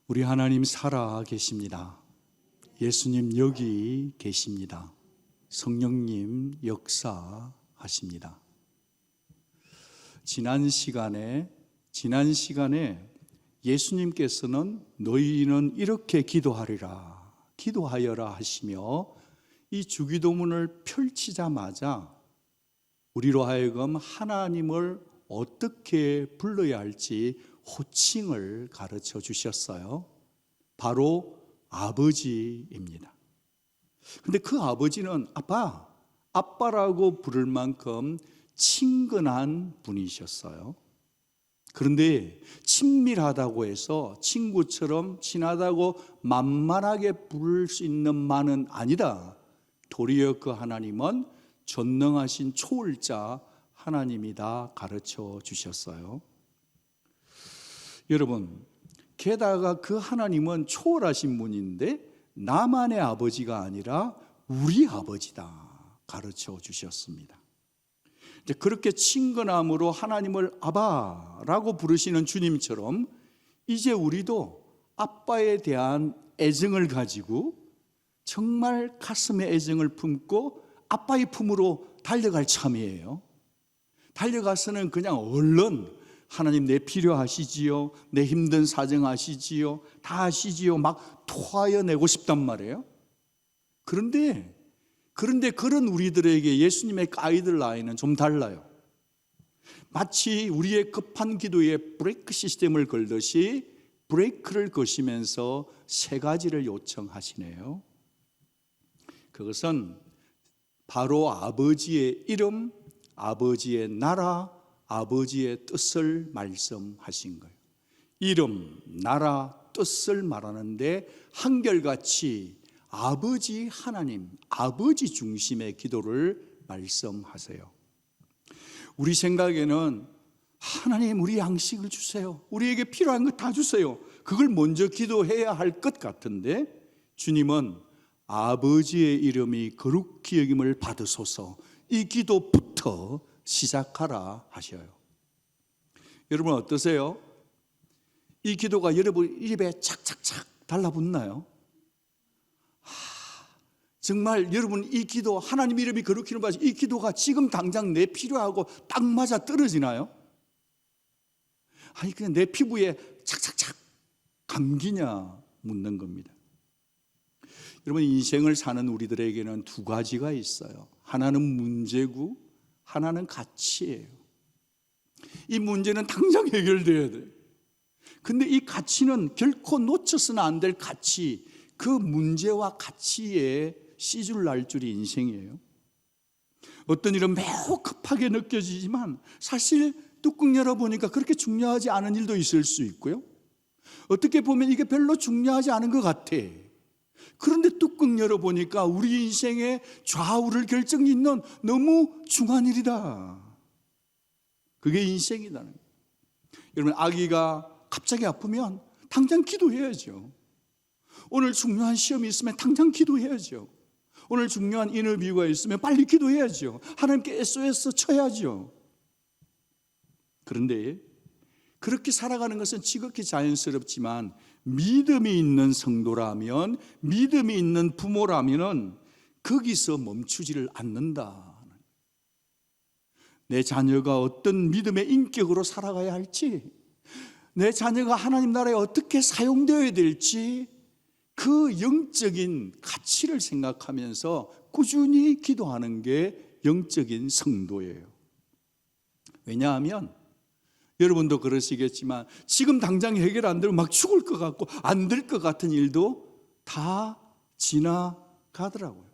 우리 하나님 살아 계십니다. 예수님 여기 계십니다. 성령님 역사하십니다. 지난 시간에 예수님께서는 너희는 이렇게 기도하여라 하시며 이 주기도문을 펼치자마자 우리로 하여금 하나님을 어떻게 불러야 할지 호칭을 가르쳐 주셨어요. 바로 아버지입니다. 근데 그 아버지는 아빠라고 부를 만큼 친근한 분이셨어요. 그런데 친밀하다고 해서 친구처럼 친하다고 만만하게 부를 수 있는 만은 아니다. 도리어 그 하나님은 전능하신 초월자 하나님이다 가르쳐 주셨어요. 여러분, 게다가 그 하나님은 초월하신 분인데 나만의 아버지가 아니라 우리 아버지다 가르쳐 주셨습니다. 이제 그렇게 친근함으로 하나님을 아바라고 부르시는 주님처럼 이제 우리도 아빠에 대한 애정을 가지고 정말 가슴에 애정을 품고 아빠의 품으로 달려갈 참이에요. 달려가서는 그냥 얼른 하나님 내 필요하시지요, 내 힘든 사정 아시지요, 다 아시지요 막 토하여 내고 싶단 말이에요. 그런데 그런 우리들에게 예수님의 가이드라인은 좀 달라요. 마치 우리의 급한 기도에 브레이크 시스템을 걸듯이 브레이크를 거시면서 세 가지를 요청하시네요. 그것은 바로 아버지의 이름, 아버지의 나라, 아버지의 뜻을 말씀하신 거예요. 이름, 나라, 뜻을 말하는데 한결같이 아버지 하나님, 아버지 중심의 기도를 말씀하세요. 우리 생각에는 하나님 우리 양식을 주세요, 우리에게 필요한 거 다 주세요, 그걸 먼저 기도해야 할 것 같은데 주님은 아버지의 이름이 거룩히 여김을 받으소서, 이 기도부터 시작하라 하셔요. 여러분 어떠세요? 이 기도가 여러분 입에 착착착 달라붙나요? 정말 여러분 이 기도, 하나님 이름이 거룩히 받으시고 이 기도가 지금 당장 내 필요하고 딱 맞아 떨어지나요? 아니 그냥 내 피부에 착착착 감기냐 묻는 겁니다. 여러분 인생을 사는 우리들에게는 두 가지가 있어요. 하나는 문제고 하나는 가치예요. 이 문제는 당장 해결돼야 돼요. 근데 이 가치는 결코 놓쳐서는 안 될 가치, 그 문제와 가치에 씨줄 날 줄이 인생이에요. 어떤 일은 매우 급하게 느껴지지만 사실 뚜껑 열어보니까 그렇게 중요하지 않은 일도 있을 수 있고요, 어떻게 보면 이게 별로 중요하지 않은 것 같아. 그런데 뚜껑 열어보니까 우리 인생의 좌우를 결정짓는 너무 중요한 일이다. 그게 인생이라는 거예요. 여러분 아기가 갑자기 아프면 당장 기도해야죠. 오늘 중요한 시험이 있으면 당장 기도해야죠. 오늘 중요한 인터뷰가 있으면 빨리 기도해야죠. 하나님께 SOS 쳐야죠. 그런데 그렇게 살아가는 것은 지극히 자연스럽지만 믿음이 있는 성도라면, 믿음이 있는 부모라면 거기서 멈추지를 않는다. 내 자녀가 어떤 믿음의 인격으로 살아가야 할지, 내 자녀가 하나님 나라에 어떻게 사용되어야 될지 그 영적인 가치를 생각하면서 꾸준히 기도하는 게 영적인 성도예요. 왜냐하면 여러분도 그러시겠지만 지금 당장 해결 안 되면 막 죽을 것 같고 안 될 것 같은 일도 다 지나가더라고요.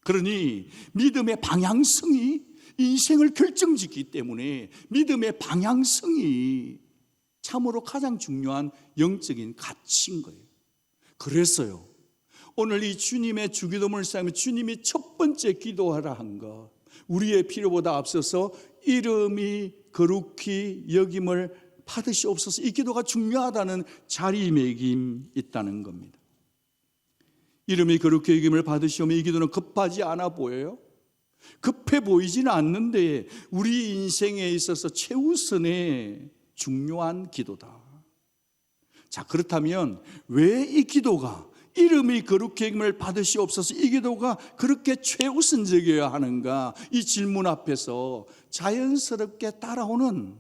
그러니 믿음의 방향성이 인생을 결정짓기 때문에 믿음의 방향성이 참으로 가장 중요한 영적인 가치인 거예요. 그래서요, 오늘 이 주님의 주기도문을 쌓으면 주님이 첫 번째 기도하라 한 것, 우리의 필요보다 앞서서 이름이 거룩히 여김을 받으시옵소서, 이 기도가 중요하다는 자리매김이 있다는 겁니다. 이름이 거룩히 여김을 받으시오면 이 기도는 급하지 않아 보여요? 급해 보이지는 않는데 우리 인생에 있어서 최우선의 중요한 기도다. 자, 그렇다면 왜 이 기도가 이름이 거룩히 여김을 받으시옵소서, 이 기도가 그렇게 최우선적이어야 하는가? 이 질문 앞에서 자연스럽게 따라오는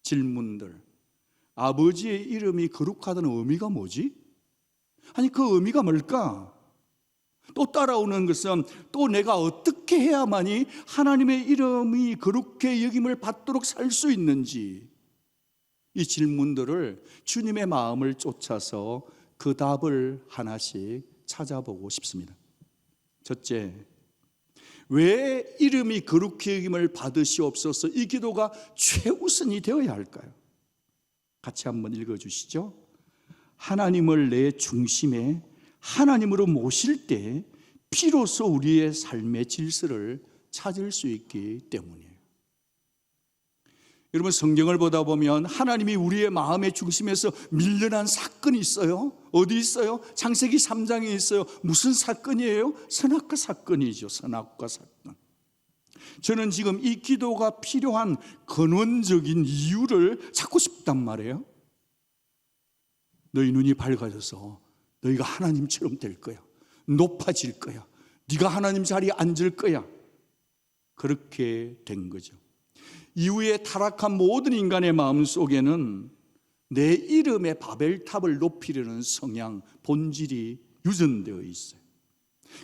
질문들, 아버지의 이름이 거룩하다는 의미가 뭐지? 아니, 그 의미가 뭘까? 또 따라오는 것은 또 내가 어떻게 해야만이 하나님의 이름이 거룩히 여김을 받도록 살 수 있는지, 이 질문들을 주님의 마음을 쫓아서 그 답을 하나씩 찾아보고 싶습니다. 첫째, 왜 이름이 거룩히 여김을 받으시옵소서, 이 기도가 최우선이 되어야 할까요? 같이 한번 읽어주시죠. 하나님을 내 중심에 하나님으로 모실 때 비로소 우리의 삶의 질서를 찾을 수 있기 때문이에요. 여러분, 성경을 보다 보면 하나님이 우리의 마음의 중심에서 밀려난 사건이 있어요. 어디 있어요? 창세기 3장에 있어요. 무슨 사건이에요? 선악과 사건이죠. 선악과 사건. 저는 지금 이 기도가 필요한 근원적인 이유를 찾고 싶단 말이에요. 너희 눈이 밝아져서 너희가 하나님처럼 될 거야. 높아질 거야. 네가 하나님 자리에 앉을 거야. 그렇게 된 거죠. 이후에 타락한 모든 인간의 마음 속에는 내 이름의 바벨탑을 높이려는 성향, 본질이 유전되어 있어요.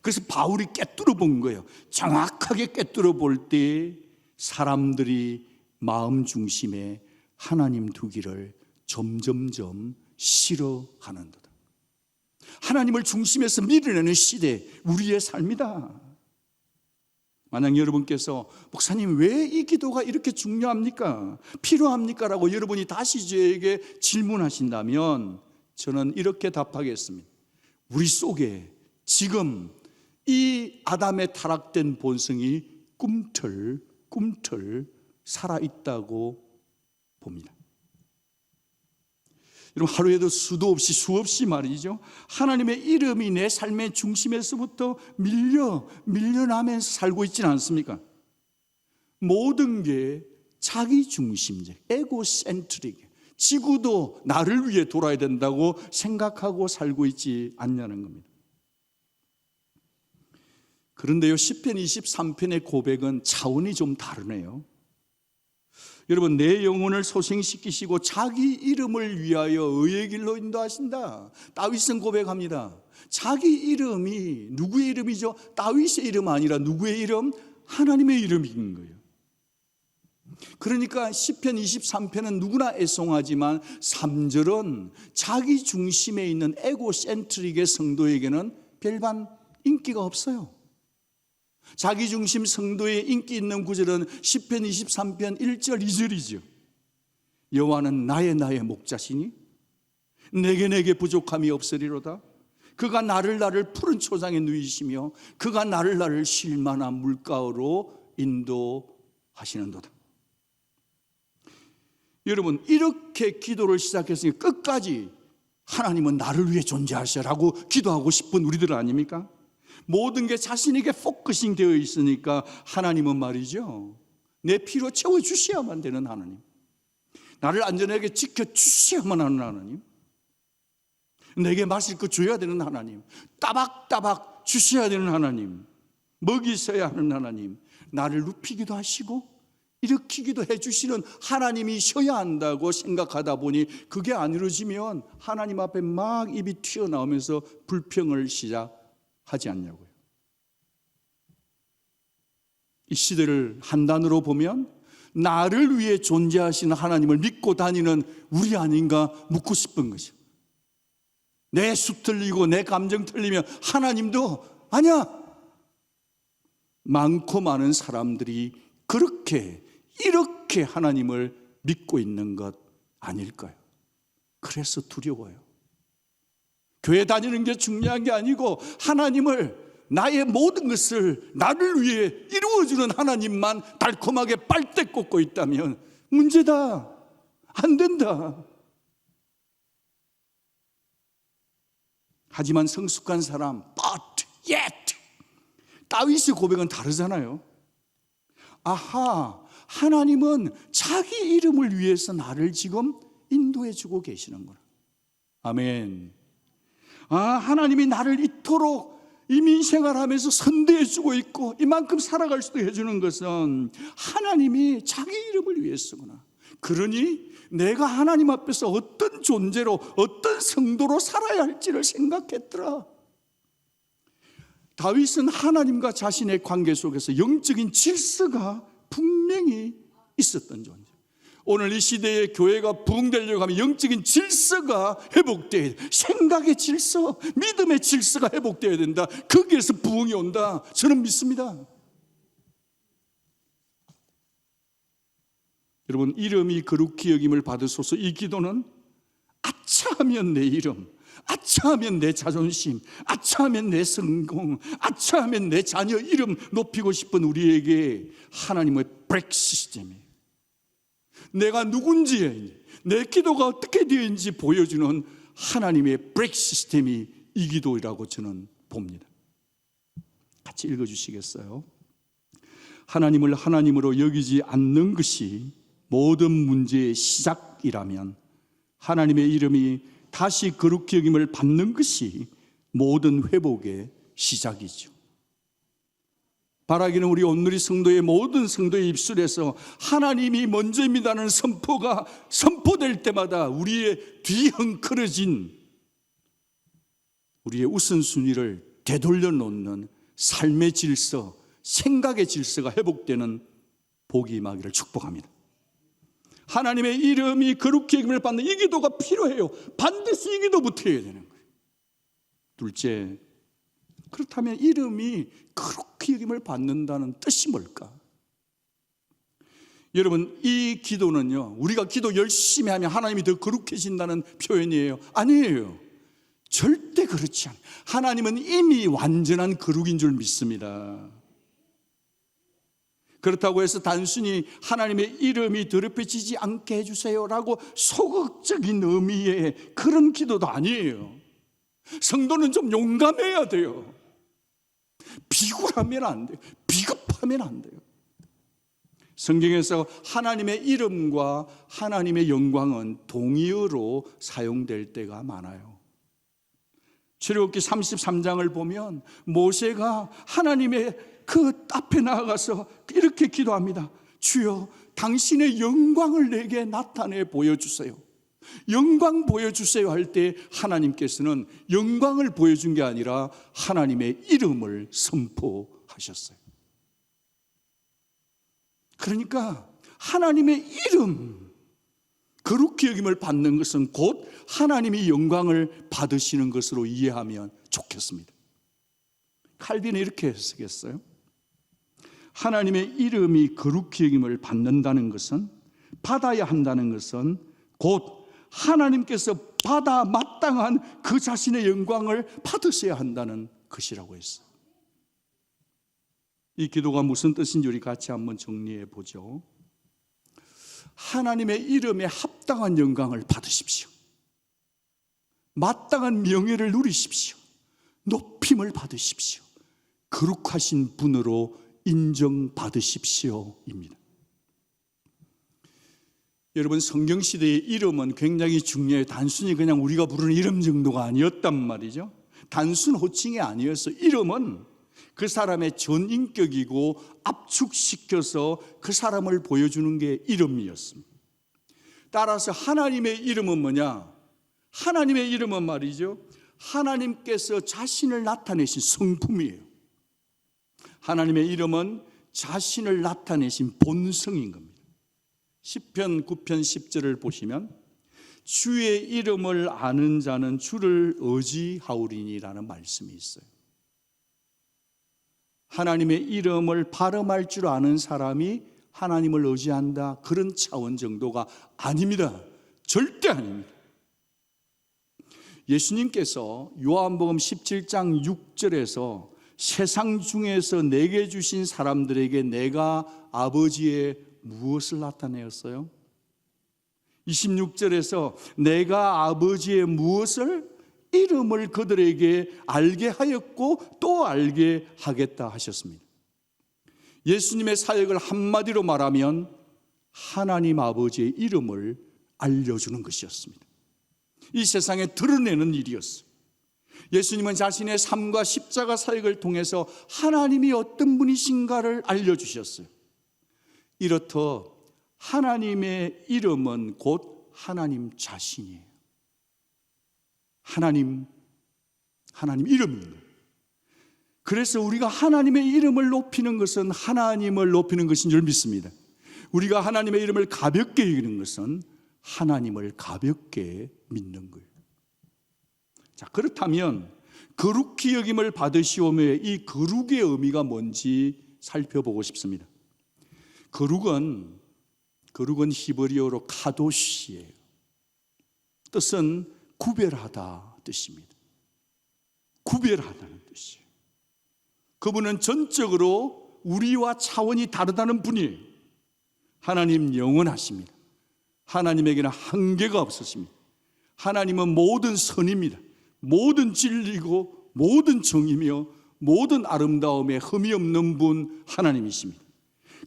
그래서 바울이 꿰뚫어 본 거예요. 정확하게 꿰뚫어 볼 때 사람들이 마음 중심에 하나님 두기를 점점점 싫어하는도다. 하나님을 중심에서 밀어내는 시대, 우리의 삶이다. 만약 여러분께서 목사님, 왜 이 기도가 이렇게 중요합니까? 필요합니까? 라고 여러분이 다시 저에게 질문하신다면 저는 이렇게 답하겠습니다. 우리 속에 지금 이 아담의 타락된 본성이 꿈틀꿈틀 살아있다고 봅니다. 여러분, 하루에도 수도 없이 수없이 말이죠, 하나님의 이름이 내 삶의 중심에서부터 밀려나면서 살고 있지는 않습니까? 모든 게 자기중심적, 에고센트릭, 지구도 나를 위해 돌아야 된다고 생각하고 살고 있지 않냐는 겁니다. 그런데요, 시편 23편의 고백은 차원이 좀 다르네요. 여러분, 내 영혼을 소생시키시고 자기 이름을 위하여 의의 길로 인도하신다. 다윗은 고백합니다. 자기 이름이 누구의 이름이죠? 다윗의 이름 아니라 누구의 이름? 하나님의 이름인 거예요. 그러니까 시편 23편은 누구나 애송하지만 3절은 자기 중심에 있는 에고센트릭의 성도에게는 별반 인기가 없어요. 자기중심 성도의 인기 있는 구절은 시편 23편 1절 2절이죠. 여호와는 나의 목자시니 내게 부족함이 없으리로다. 그가 나를 푸른 초장에 누이시며 그가 나를 쉴만한 물가로 인도하시는도다. 여러분, 이렇게 기도를 시작했으니 끝까지 하나님은 나를 위해 존재하시라고 기도하고 싶은 우리들 아닙니까? 모든 게 자신에게 포커싱 되어 있으니까 하나님은 말이죠, 내 피로 채워주셔야만 되는 하나님, 나를 안전하게 지켜주셔야만 하는 하나님, 내게 마실 거 줘야 되는 하나님, 따박따박 주셔야 되는 하나님, 먹이셔야 하는 하나님, 나를 눕히기도 하시고 일으키기도 해주시는 하나님이셔야 한다고 생각하다 보니 그게 안 이루어지면 하나님 앞에 막 입이 튀어나오면서 불평을 시작하지 않냐고요. 이 시대를 한 단어로 보면 나를 위해 존재하시는 하나님을 믿고 다니는 우리 아닌가 묻고 싶은 거죠. 내 숲 틀리고 내 감정 틀리면 하나님도 아니야. 많고 많은 사람들이 이렇게 하나님을 믿고 있는 것 아닐까요? 그래서 두려워요. 교회 다니는 게 중요한 게 아니고 하나님을, 나의 모든 것을 나를 위해 이루어주는 하나님만 달콤하게 빨대 꽂고 있다면 문제다, 안 된다. 하지만 성숙한 사람, but yet, 다윗의 고백은 다르잖아요. 아하, 하나님은 자기 이름을 위해서 나를 지금 인도해 주고 계시는구나. 아멘. 하나님이 나를 이토록 이민생활하면서 선대해주고 있고 이만큼 살아갈 수도 해주는 것은 하나님이 자기 이름을 위해서구나. 그러니 내가 하나님 앞에서 어떤 존재로 어떤 성도로 살아야 할지를 생각했더라. 다윗은 하나님과 자신의 관계 속에서 영적인 질서가 분명히 있었던 존재. 오늘 이 시대에 교회가 부흥되려고 하면 영적인 질서가 회복돼야 돼. 생각의 질서, 믿음의 질서가 회복돼야 된다. 거기에서 부흥이 온다. 저는 믿습니다. 여러분, 이름이 거룩히 여김을 받으소서. 이 기도는 아차하면 내 이름, 아차하면 내 자존심, 아차하면 내 성공, 아차하면 내 자녀 이름 높이고 싶은 우리에게 하나님의 브레이크 시스템이에요. 내가 누군지, 내 기도가 어떻게 되어있는지 보여주는 하나님의 브레이크 시스템이 이 기도라고 저는 봅니다. 같이 읽어주시겠어요? 하나님을 하나님으로 여기지 않는 것이 모든 문제의 시작이라면 하나님의 이름이 다시 거룩히 여김을 받는 것이 모든 회복의 시작이죠. 바라기는 우리 온누리 성도의 모든 성도의 입술에서 하나님이 먼저입니다는 선포가 선포될 때마다 우리의 뒤엉클어진 우리의 우선순위를 되돌려 놓는 삶의 질서, 생각의 질서가 회복되는 복이 임하기를 축복합니다. 하나님의 이름이 거룩히 여김을 받는 이 기도가 필요해요. 반드시 이 기도부터 해야 되는 거예요. 둘째, 그렇다면 이름이 거룩히 여김을 받는다는 뜻이 뭘까? 여러분, 이 기도는요, 우리가 기도 열심히 하면 하나님이 더 거룩해진다는 표현이에요. 아니에요. 절대 그렇지 않아요. 하나님은 이미 완전한 거룩인 줄 믿습니다. 그렇다고 해서 단순히 하나님의 이름이 더럽혀지지 않게 해주세요라고 소극적인 의미의 그런 기도도 아니에요. 성도는 좀 용감해야 돼요. 비굴하면 안 돼요. 비겁하면 안 돼요. 성경에서 하나님의 이름과 하나님의 영광은 동의어로 사용될 때가 많아요. 출애굽기 33장을 보면 모세가 하나님의 그 앞에 나아가서 이렇게 기도합니다. 주여, 당신의 영광을 내게 나타내 보여주세요. 영광 보여주세요 할 때 하나님께서는 영광을 보여준 게 아니라 하나님의 이름을 선포하셨어요. 그러니까 하나님의 이름, 거룩히 여김을 받는 것은 곧 하나님이 영광을 받으시는 것으로 이해하면 좋겠습니다. 칼빈은 이렇게 해석했어요. 하나님의 이름이 거룩히 여김을 받는다는 것은, 받아야 한다는 것은 곧 하나님께서 받아 마땅한 그 자신의 영광을 받으셔야 한다는 것이라고 했어요. 이 기도가 무슨 뜻인지 우리 같이 한번 정리해 보죠. 하나님의 이름에 합당한 영광을 받으십시오. 마땅한 명예를 누리십시오. 높임을 받으십시오. 거룩하신 분으로 인정받으십시오입니다. 여러분, 성경시대의 이름은 굉장히 중요해요. 단순히 그냥 우리가 부르는 이름 정도가 아니었단 말이죠. 단순 호칭이 아니어서 이름은 그 사람의 전인격이고 압축시켜서 그 사람을 보여주는 게 이름이었습니다. 따라서 하나님의 이름은 뭐냐? 하나님의 이름은 말이죠, 하나님께서 자신을 나타내신 성품이에요. 하나님의 이름은 자신을 나타내신 본성인 겁니다. 시편 9편 10절을 보시면 주의 이름을 아는 자는 주를 의지하오리니라는 말씀이 있어요. 하나님의 이름을 발음할 줄 아는 사람이 하나님을 의지한다, 그런 차원 정도가 아닙니다. 절대 아닙니다. 예수님께서 요한복음 17장 6절에서 세상 중에서 내게 주신 사람들에게 내가 아버지의 무엇을 나타내었어요? 26절에서 내가 아버지의 무엇을, 이름을 그들에게 알게 하였고 또 알게 하겠다 하셨습니다. 예수님의 사역을 한마디로 말하면 하나님 아버지의 이름을 알려주는 것이었습니다. 이 세상에 드러내는 일이었어요. 예수님은 자신의 삶과 십자가 사역을 통해서 하나님이 어떤 분이신가를 알려주셨어요. 이렇듯 하나님의 이름은 곧 하나님 자신이에요. 하나님 이름입니다. 그래서 우리가 하나님의 이름을 높이는 것은 하나님을 높이는 것인 줄 믿습니다. 우리가 하나님의 이름을 가볍게 여기는 것은 하나님을 가볍게 믿는 거예요. 자, 그렇다면 거룩히 여김을 받으시오며 이 거룩의 의미가 뭔지 살펴보고 싶습니다. 거룩은 히브리어로 카도시예요. 뜻은 구별하다 뜻입니다. 구별하다는 뜻이에요. 그분은 전적으로 우리와 차원이 다르다는 분이에요. 하나님 영원하십니다. 하나님에게는 한계가 없으십니다. 하나님은 모든 선입니다. 모든 진리고 모든 정이며 모든 아름다움에 흠이 없는 분 하나님이십니다.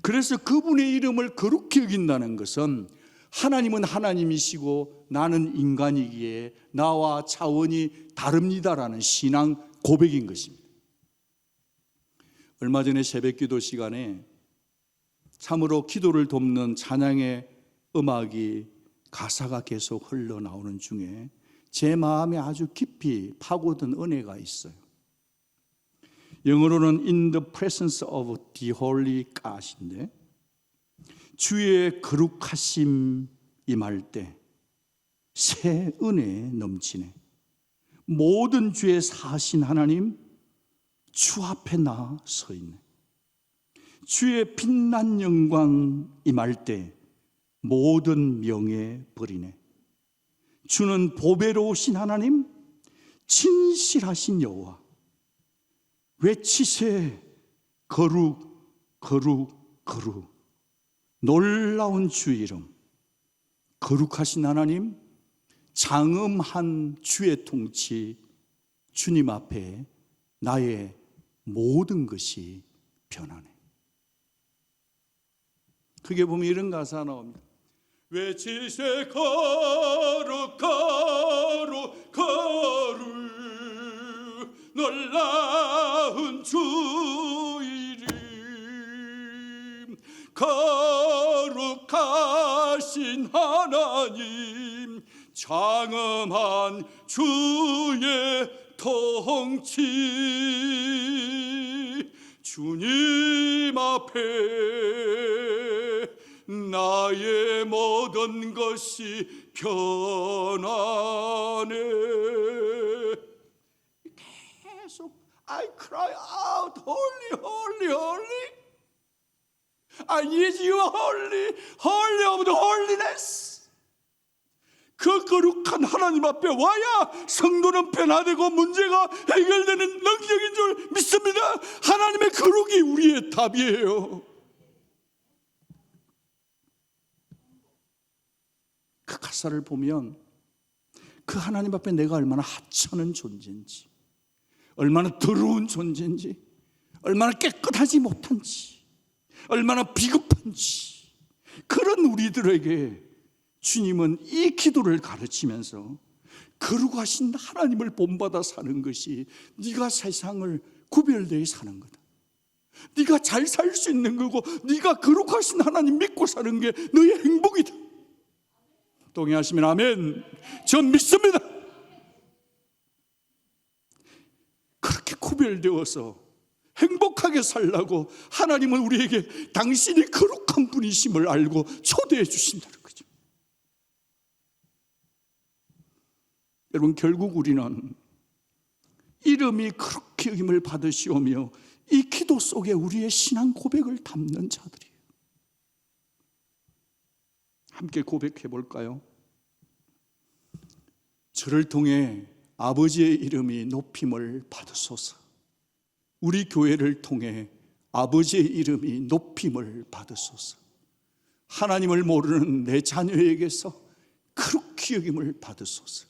그래서 그분의 이름을 거룩히 여긴다는 것은 하나님은 하나님이시고 나는 인간이기에 나와 차원이 다릅니다라는 신앙 고백인 것입니다. 얼마 전에 새벽기도 시간에 참으로 기도를 돕는 찬양의 음악이 가사가 계속 흘러나오는 중에 제 마음에 아주 깊이 파고든 은혜가 있어요. 영어로는 In the presence of the holy God인데, 주의 거룩하심 임할 때 새 은혜 넘치네. 모든 죄 사하신 하나님 주 앞에 나 서 있네. 주의 빛난 영광 임할 때 모든 명예 버리네. 주는 보배로우신 하나님, 진실하신 여호와. 외치세 거룩 거룩 거룩. 놀라운 주 이름. 거룩하신 하나님, 장엄한 주의 통치. 주님 앞에 나의 모든 것이 변하네. 그게 보면 이런 가사 나옵니다. 외치세 거룩 거룩 거룩. 놀라운 주 이름. 거룩하신 하나님, 장엄한 주의 통치. 주님 앞에 나의 모든 것이 변하네. 계속 I cry out, holy, holy, holy. I need you, holy, holy of the holiness. 그 거룩한 하나님 앞에 와야 성도는 변화되고 문제가 해결되는 능력인 줄 믿습니다. 하나님의 거룩이 우리의 답이에요. 그 가사를 보면 그 하나님 앞에 내가 얼마나 하찮은 존재인지, 얼마나 더러운 존재인지, 얼마나 깨끗하지 못한지, 얼마나 비겁한지, 그런 우리들에게 주님은 이 기도를 가르치면서 거룩하신 하나님을 본받아 사는 것이 네가 세상을 구별되어 사는 거다. 네가 잘 살 수 있는 거고, 네가 거룩하신 하나님 믿고 사는 게 너의 행복이다. 동의하시면 아멘. 전 믿습니다. 그렇게 구별되어서 행복하게 살라고 하나님은 우리에게 당신이 거룩한 분이심을 알고 초대해 주신다는 거죠. 여러분, 결국 우리는 이름이 그렇게 여김을 받으시오며 이 기도 속에 우리의 신앙 고백을 담는 자들이에요. 함께 고백해 볼까요? 저를 통해 아버지의 이름이 높임을 받으소서. 우리 교회를 통해 아버지의 이름이 높임을 받으소서. 하나님을 모르는 내 자녀에게서 그렇게 여김을 받으소서.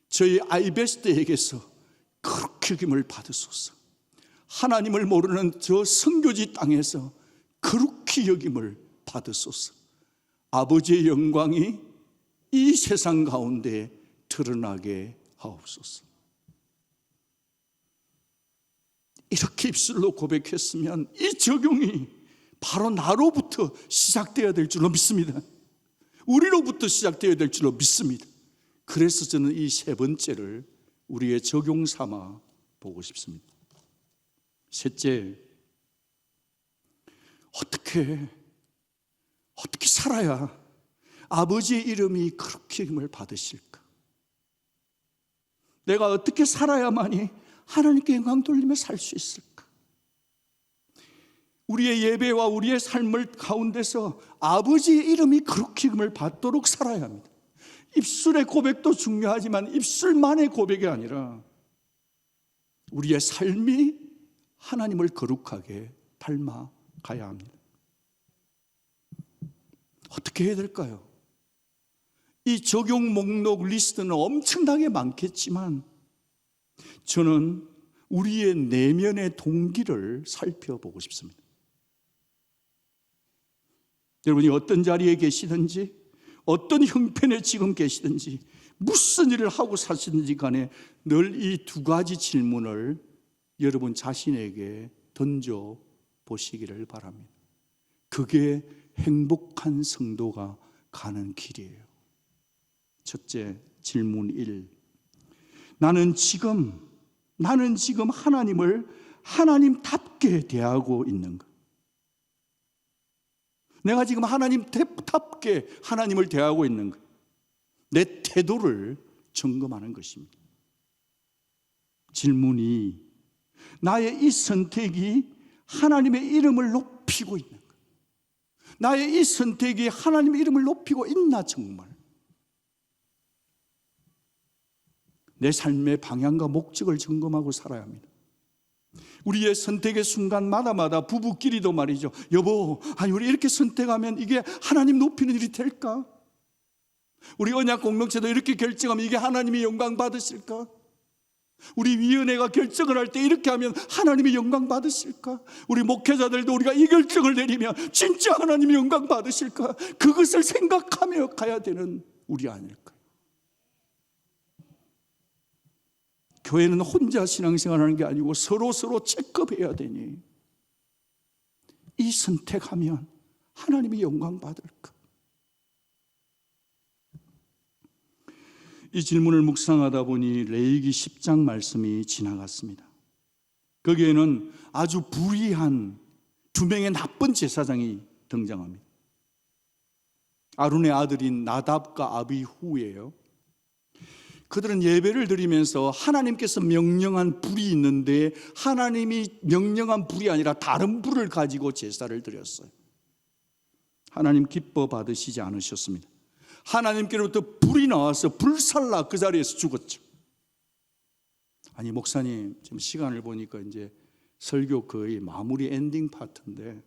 저희 아이베스트에게서 그렇게 여김을 받으소서. 하나님을 모르는 저 선교지 땅에서 그렇게 여김을 받으소서. 아버지의 영광이 이 세상 가운데 드러나게 하옵소서. 이렇게 입술로 고백했으면 이 적용이 바로 나로부터 시작되어야 될 줄로 믿습니다. 우리로부터 시작되어야 될 줄로 믿습니다. 그래서 저는 이 세 번째를 우리의 적용 삼아 보고 싶습니다. 셋째, 어떻게 살아야 아버지의 이름이 그렇게 힘을 받으실까? 내가 어떻게 살아야만이 하나님께 영광 돌리며 살 수 있을까? 우리의 예배와 우리의 삶을 가운데서 아버지의 이름이 그렇게 힘을 받도록 살아야 합니다. 입술의 고백도 중요하지만 입술만의 고백이 아니라 우리의 삶이 하나님을 거룩하게 닮아가야 합니다. 어떻게 해야 될까요? 이 적용 목록 리스트는 엄청나게 많겠지만 저는 우리의 내면의 동기를 살펴보고 싶습니다. 여러분이 어떤 자리에 계시든지 어떤 형편에 지금 계시든지 무슨 일을 하고 사시든지 간에 늘 이 두 가지 질문을 여러분 자신에게 던져 보시기를 바랍니다. 그게 행복한 성도가 가는 길이에요. 첫째, 질문 1. 나는 지금 하나님을 하나님답게 대하고 있는가? 내가 지금 하나님답게 하나님을 대하고 있는가? 내 태도를 점검하는 것입니다. 질문 2. 나의 이 선택이 하나님의 이름을 높이고 있는가? 나의 이 선택이 하나님의 이름을 높이고 있나 정말? 내 삶의 방향과 목적을 점검하고 살아야 합니다. 우리의 선택의 순간마다 부부끼리도 말이죠. 여보, 우리 이렇게 선택하면 이게 하나님 높이는 일이 될까? 우리 언약 공동체도 이렇게 결정하면 이게 하나님이 영광 받으실까? 우리 위원회가 결정을 할 때 이렇게 하면 하나님이 영광 받으실까? 우리 목회자들도 우리가 이 결정을 내리면 진짜 하나님이 영광 받으실까? 그것을 생각하며 가야 되는 우리 아닐까요? 교회는 혼자 신앙생활하는 게 아니고 서로 체크해야 되니 이 선택하면 하나님이 영광 받을까? 이 질문을 묵상하다 보니 레위기 10장 말씀이 지나갔습니다. 거기에는 아주 불의한 두 명의 나쁜 제사장이 등장합니다. 아론의 아들인 나답과 아비후예요. 그들은 예배를 드리면서 하나님께서 명령한 불이 있는데 하나님이 명령한 불이 아니라 다른 불을 가지고 제사를 드렸어요. 하나님 기뻐 받으시지 않으셨습니다. 하나님께로부터 불이 나와서 불살라 그 자리에서 죽었죠. 아니 목사님, 지금 시간을 보니까 이제 설교 거의 마무리 엔딩 파트인데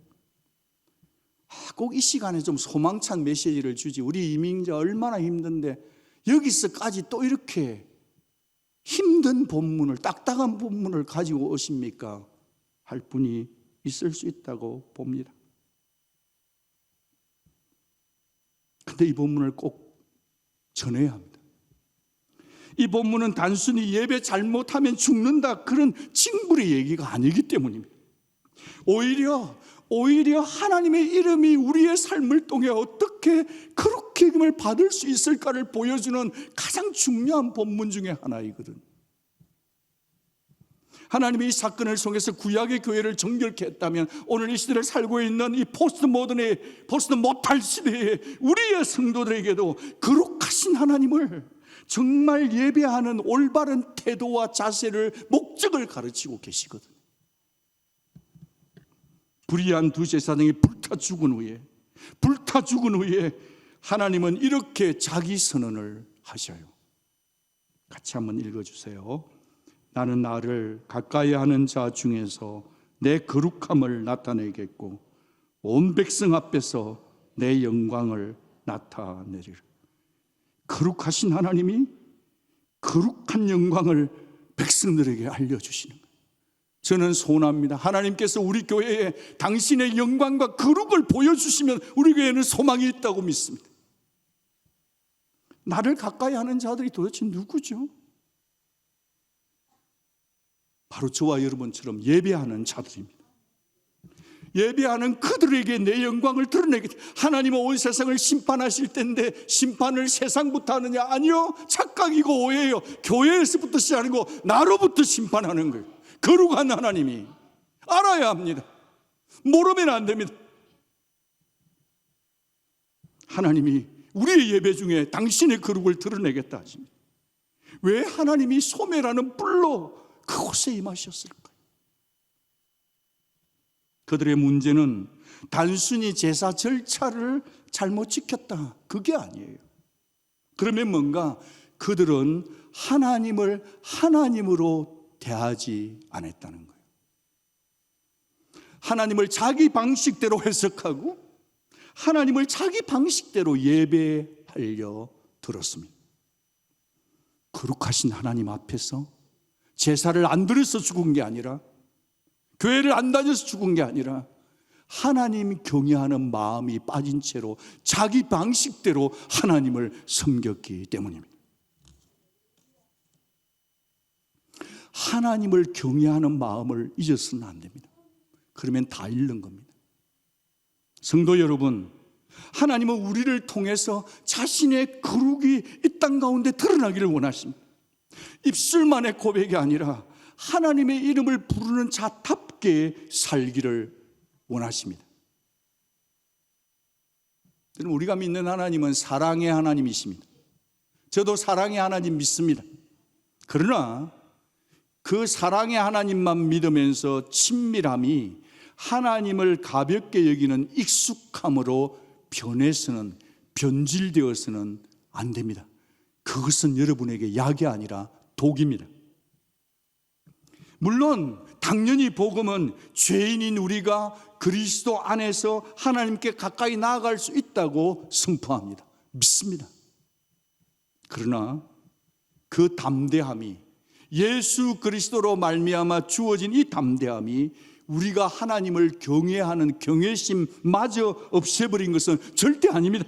꼭 이 시간에 좀 소망찬 메시지를 주지. 우리 이민자 얼마나 힘든데 여기서까지 또 이렇게 힘든 본문을, 딱딱한 본문을 가지고 오십니까? 할 분이 있을 수 있다고 봅니다. 근데 이 본문을 꼭 전해야 합니다. 이 본문은 단순히 예배 잘못하면 죽는다 그런 징벌의 얘기가 아니기 때문입니다. 오히려 하나님의 이름이 우리의 삶을 통해 어떻게 그렇게 힘을 받을 수 있을까를 보여주는 가장 중요한 본문 중에 하나이거든. 하나님이 이 사건을 통해서 구약의 교회를 정결케 했다면 오늘 이 시대를 살고 있는 이 포스트 못할 시대에 우리의 성도들에게도 거룩하신 하나님을 정말 예배하는 올바른 태도와 자세를, 목적을 가르치고 계시거든. 불의한 두 제사장이 불타 죽은 후에 하나님은 이렇게 자기 선언을 하셔요. 같이 한번 읽어주세요. 나는 나를 가까이 하는 자 중에서 내 거룩함을 나타내겠고 온 백성 앞에서 내 영광을 나타내리라. 거룩하신 하나님이 거룩한 영광을 백성들에게 알려주시는 거예요. 저는 소원합니다. 하나님께서 우리 교회에 당신의 영광과 거룩을 보여주시면 우리 교회는 소망이 있다고 믿습니다. 나를 가까이 하는 자들이 도대체 누구죠? 바로 저와 여러분처럼 예배하는 자들입니다. 예배하는 그들에게 내 영광을 드러내겠다. 하나님은 온 세상을 심판하실 텐데 심판을 세상부터 하느냐? 아니요, 착각이고 오해예요. 교회에서부터 시작하는 거, 나로부터 심판하는 거예요. 거룩한 하나님이 알아야 합니다. 모르면 안 됩니다. 하나님이 우리의 예배 중에 당신의 거룩을 드러내겠다 하십니다. 왜 하나님이 소매라는 뿔로 그곳에 임하셨을까요? 그들의 문제는 단순히 제사 절차를 잘못 지켰다, 그게 아니에요. 그러면 뭔가 그들은 하나님을 하나님으로 대하지 않았다는 거예요. 하나님을 자기 방식대로 해석하고 하나님을 자기 방식대로 예배하려 들었습니다. 거룩하신 하나님 앞에서 제사를 안 드려서 죽은 게 아니라, 교회를 안 다녀서 죽은 게 아니라 하나님 경외하는 마음이 빠진 채로 자기 방식대로 하나님을 섬겼기 때문입니다. 하나님을 경외하는 마음을 잊어서는 안 됩니다. 그러면 다 잃는 겁니다. 성도 여러분, 하나님은 우리를 통해서 자신의 거룩이 이 땅 가운데 드러나기를 원하십니다. 입술만의 고백이 아니라 하나님의 이름을 부르는 자답게 살기를 원하십니다. 우리가 믿는 하나님은 사랑의 하나님이십니다. 저도 사랑의 하나님 믿습니다. 그러나 그 사랑의 하나님만 믿으면서 친밀함이 하나님을 가볍게 여기는 익숙함으로 변해서는, 변질되어서는 안 됩니다. 그것은 여러분에게 약이 아니라 독입니다. 물론 당연히 복음은 죄인인 우리가 그리스도 안에서 하나님께 가까이 나아갈 수 있다고 선포합니다. 믿습니다. 그러나 그 담대함이, 예수 그리스도로 말미암아 주어진 이 담대함이 우리가 하나님을 경외하는 경외심마저 없애버린 것은 절대 아닙니다.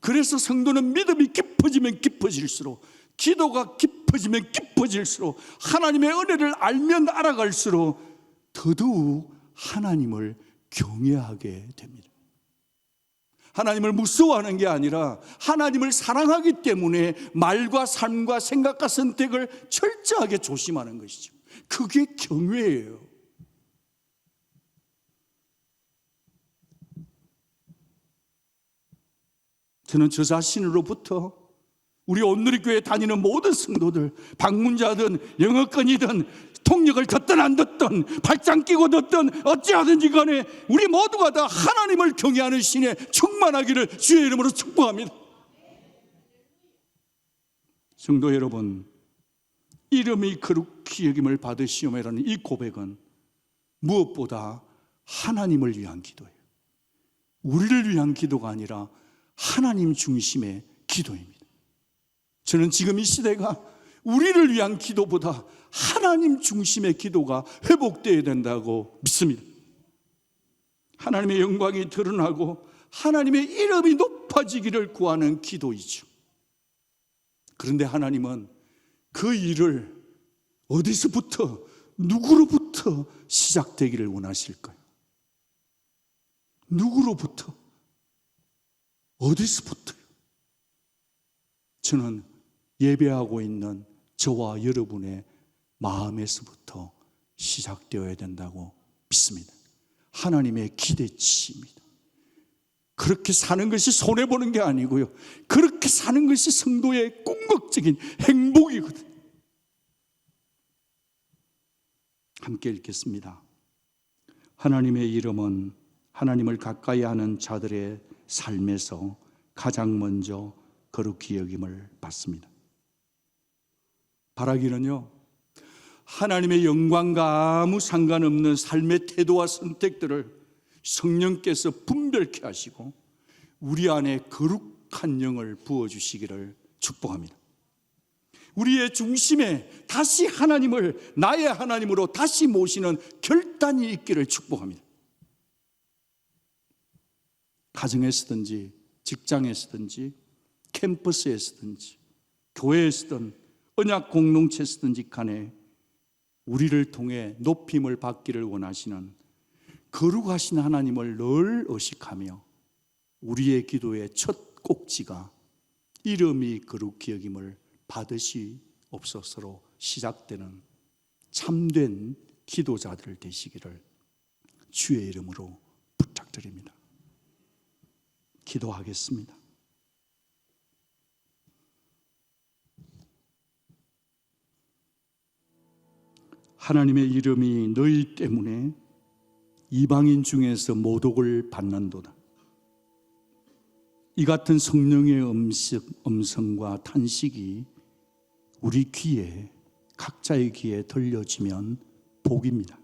그래서 성도는 믿음이 깊어지면 깊어질수록, 기도가 깊어지면 깊어질수록, 하나님의 은혜를 알면 알아갈수록 더더욱 하나님을 경외하게 됩니다. 하나님을 무서워하는 게 아니라 하나님을 사랑하기 때문에 말과 삶과 생각과 선택을 철저하게 조심하는 것이죠. 그게 경외예요. 저는 저 자신으로부터 우리 온누리교회 다니는 모든 성도들, 방문자든 영어권이든 통역을 듣든 안 듣든 발장 끼고 듣든 어찌하든지 간에 우리 모두가 다 하나님을 경외하는 신에 충만하기를 주의 이름으로 축복합니다. 성도 여러분, 이름이 거룩히 여김을 받으시오매라는 이 고백은 무엇보다 하나님을 위한 기도예요. 우리를 위한 기도가 아니라 하나님 중심의 기도입니다. 저는 지금 이 시대가 우리를 위한 기도보다 하나님 중심의 기도가 회복되어야 된다고 믿습니다. 하나님의 영광이 드러나고 하나님의 이름이 높아지기를 구하는 기도이죠. 그런데 하나님은 그 일을 어디서부터, 누구로부터 시작되기를 원하실까요? 누구로부터? 어디서부터요? 저는 예배하고 있는 저와 여러분의 마음에서부터 시작되어야 된다고 믿습니다. 하나님의 기대치입니다. 그렇게 사는 것이 손해보는 게 아니고요, 그렇게 사는 것이 성도의 궁극적인 행복이거든요. 함께 읽겠습니다. 하나님의 이름은 하나님을 가까이 하는 자들의 삶에서 가장 먼저 거룩히 여김을 받습니다. 바라기는요, 하나님의 영광과 아무 상관없는 삶의 태도와 선택들을 성령께서 분별케 하시고 우리 안에 거룩한 영을 부어주시기를 축복합니다. 우리의 중심에 다시 하나님을 나의 하나님으로 다시 모시는 결단이 있기를 축복합니다. 가정에서든지 직장에서든지 캠퍼스에서든지 교회에서든 언약 공동체에서든지 간에 우리를 통해 높임을 받기를 원하시는 거룩하신 하나님을 늘 의식하며 우리의 기도의 첫 꼭지가 이름이 거룩히 여김을 받으시옵소서로 시작되는 참된 기도자들 되시기를 주의 이름으로 부탁드립니다. 기도하겠습니다. 하나님의 이름이 너희 때문에 이방인 중에서 모독을 받는도다. 이 같은 성령의 음성과 탄식이 우리 귀에, 각자의 귀에 들려지면 복입니다.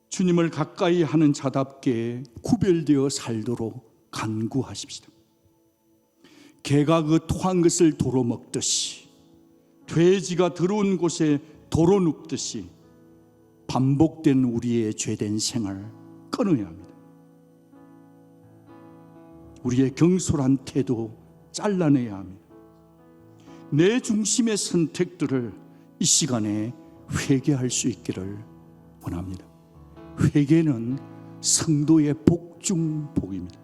주님을 가까이 하는 자답게 구별되어 살도록 간구하십시다. 개가 그 토한 것을 도로 먹듯이, 돼지가 더러운 곳에 도로 눕듯이 반복된 우리의 죄된 생활 끊어야 합니다. 우리의 경솔한 태도 잘라내야 합니다. 내 중심의 선택들을 이 시간에 회개할 수 있기를 원합니다. 회개는 성도의 복 중 복입니다.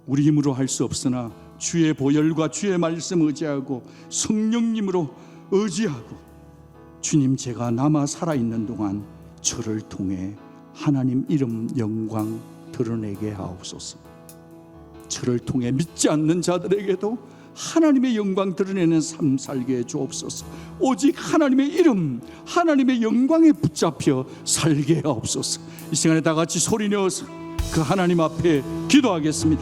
우리 힘으로 할 수 없으나 주의 보혈과 주의 말씀 의지하고 성령님으로 의지하고 주님, 제가 남아 살아있는 동안 저를 통해 하나님 이름 영광 드러내게 하옵소서. 저를 통해 믿지 않는 자들에게도 하나님의 영광 드러내는 삶 살게 해 주옵소서. 오직 하나님의 이름, 하나님의 영광에 붙잡혀 살게 하옵소서. 이 시간에 다 같이 소리 내어서 그 하나님 앞에 기도하겠습니다.